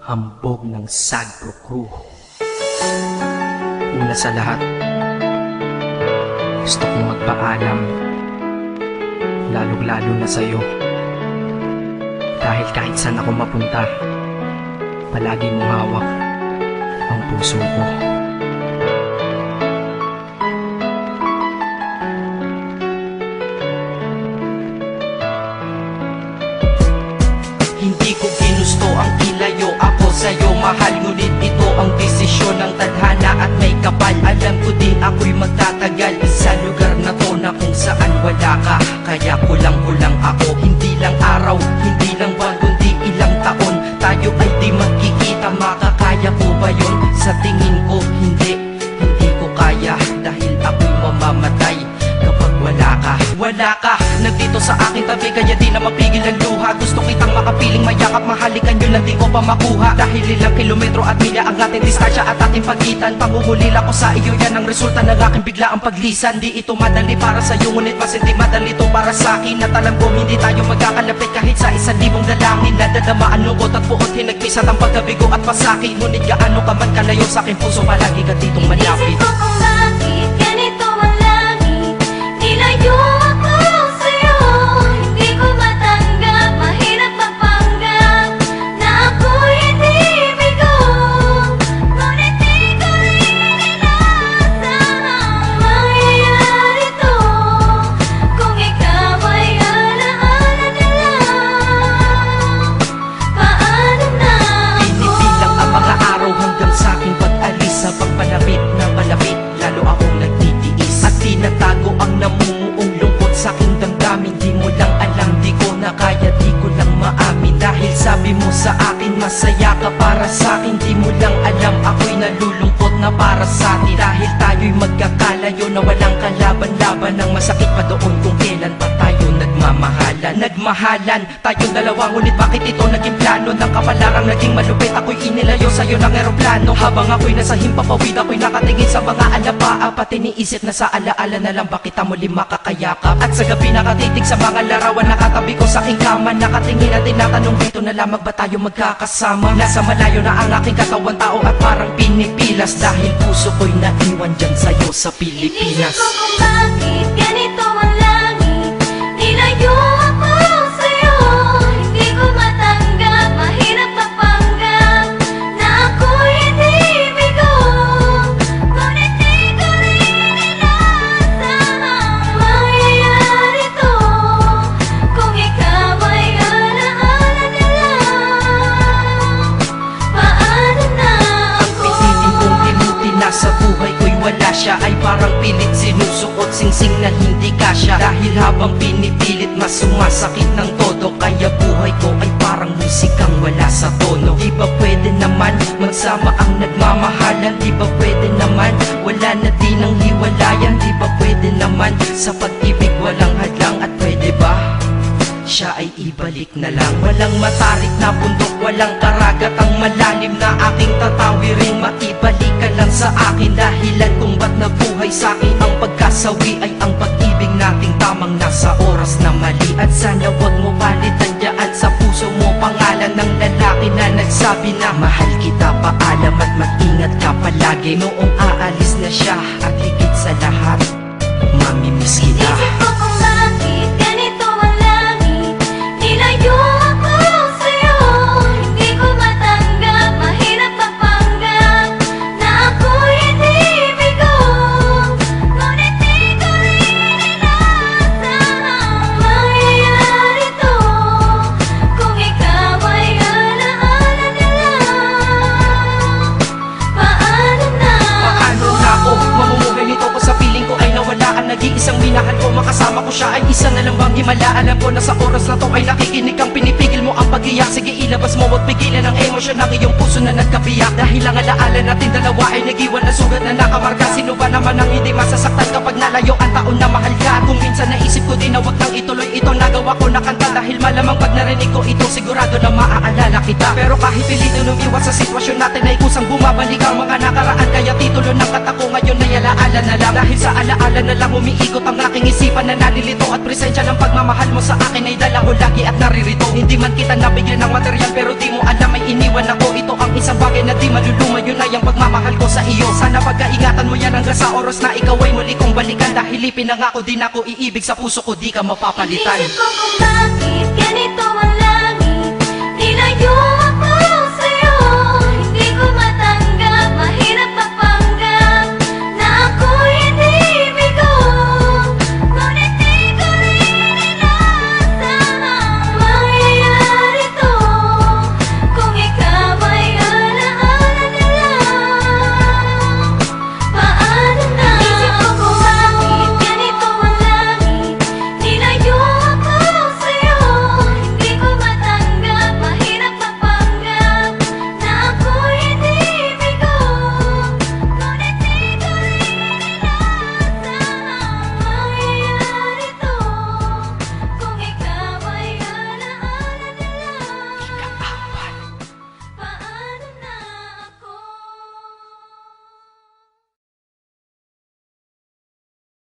hambog ng Sagpro Crew. Una sa lahat, gusto kong magpaalam, lalong-lalo na sa'yo. Dahil kahit saan ako mapunta, palagi mong hawak ang puso ko. Hindi ko ginusto ang ilayo ako sa'yo, mahal. Ngunit ito ang desisyon ng tadhana at may kapal. Alam ko din ako'y magtatagal sa lugar na to na kung saan wala ka. Kaya kulang-kulang ako, hindi lang araw, hindi lang buwan, kundi ilang taon. Tayo ay di magkikita, makakaya ko ba yun? Sa tingin ko hindi ko kaya. Dahil ako'y mamamatay kapag wala ka. Wala ka, nagdito sa aking tabi, kaya di na mapigil ang luha. Gusto kitang makapiling, mayakap, mahalikan, yun lang di ko pa makuha. Dahil ilang kilometro at milya ang ating distansya at ating pagitan. Panguhulila ko sa iyo, yan ang resulta ng aking biglaang paglisan. Di ito madali para sa'yo, ngunit mas hindi madali ito para sa'kin. At alam ko hindi tayo magkakalapit kahit sa 1,000 dalangin. Nadadamaan lungkot at puot, hinagpisat ang pagkabigo at pasakit. Ngunit gaano ka man kalayo sa aking puso, palagi ka ditong malapit. Isip ko kung bakit ganito ang langit, nilayo ako sa'yo. Hindi ko matanggap, mahirap magpanggap na ako'y hindi bigo. Ngunit di ko rin inaasahang mangyayari to. Kung ikaw ay alaala na lang, paano na ako? Pinipilang ang mga araw hanggang sa aking pag-alis. Sa pagpalapit na malapit, lalo akong nagtitiis. At tinatago ang namumuong lungkot sa aking damdamin. Di mo lang alam, di ko na kaya, di ko lang maamin. Dahil sabi mo sa akin, masaya ka para sa akin. Di mo lang alam, ako'y nalulungkot na para sa atin. Dahil tayo'y magkakalayo na walang kalaban-laban. Ang masakit pa doon kung kailan pa tayo nagmahalan tayong dalawa. Ngunit bakit ito naging plano ng kapalarang naging malupit? Ako'y inilayo sa'yo ng eroplano. Habang ako'y nasa himpapawid, ako'y nakatingin sa mga alapaa. Pati niisip na sa alaala na lang, bakit muli makakayakap? At sa gabi nakatitig sa mga larawan, nakatabi ko sa aking kama. Nakatingin at tinatanong, dito na lamang ba tayo magkakasama? Nasa malayo na ang aking katawan, tao at parang pinipilas. Dahil puso ko'y naiwan dyan sa'yo sa Pilipinas. Inisip ko kung bakit ganito ang langit, nilayo ako sa'yo. Hindi ko matanggap, mahirap magpanggap na ako'y hindi bigo. Ngunit di ko rin inaasahang mangyayari to. Kung ikaw ay alaala na lang, paano na ako? Pinitin kong limutin na sa buhay ko'y wala siya, ay parang pilit sinusuot, singsing na hindi kasya. Dahil habang pinipilit, mas sumasakit ng todo. Kaya buhay ko ay parang musikang wala sa tono. Di ba pwede naman magsama ang nagmamahalan? Di ba pwede naman wala na din ang hiwalayan? Di ba pwede naman sa pag-ibig walang hadlang? At pwede ba siya ay ibalik na lang? Walang matarik na bundok, walang karagat ang malalim na aking tatawirin. Maibalik ka lang sa akin, dahilan kung ba't nabuhay sa'kin ang pagkasawi ay ang pag-ibig nating tamang nasa oras na mali. At sana wag mo palitan dyan sa puso mo pangalan ng lalaki na nagsabi na mahal kita, paalam at mag-ingat ka palagi. Noong aalis na siya at higit sa lahat, mamimiss kita. Inisip ko kung bakit ganito ang langit, nilayo ako sa'yo. Hindi ko matanggap, mahirap magpanggap na ako'y hindi bigo. Ngunit di ko rin inaasahang mangyayari to. Kung ikaw ay alaala na lang, paano na Paano na ako mamumuhay nito ko sa piling ko ay nawala ang nag-iisang minahal ko? Makasama ko siya ay isa na lang bang himala? Alam ko na sa oras na to ay nakikinig kang pinipigil mo ang pag-iyak. Sige ilabas mo at pigilan ang emosyon ng iyong puso na nagkabiyak. Dahil ang alaala natin dalawa ay nag-iwan na sugat na nakamarka. Sino ba naman ang hindi masasaktan kapag nalayo ang taon na mahal ka? Kung minsan naisip ko din na wag nang ituloy ito, nagawa ko na kanta dahil malamang pag narinig ko ito, sigurado na maaalala kita. Pero kahit pilitin umiwas sa sitwasyon natin ay kusang bumabalik ang mga nakaraan, kaya titulo ng kanta ko ngayon ay alaala na lang. Dahil sa alaala na lang umiikot ang aking isipan na nalilito, at presensya ng pagmamahal mo sa akin ay dala ko lagi at naririto. Hindi man kita nabigyan ng material pero di mo alam ay iniwan ako. Ito ang isang bagay na di maluluma, yun ay ang pagmamahal ko sa iyo. Sana pagkaingatan mo yan hanggang sa oras na ikaw ay muli kong balikan, dahil ipinangako din ako iibig sa puso ko, di ka mapapalitan. Inisip ko kung bakit ganito ang langit, nilayo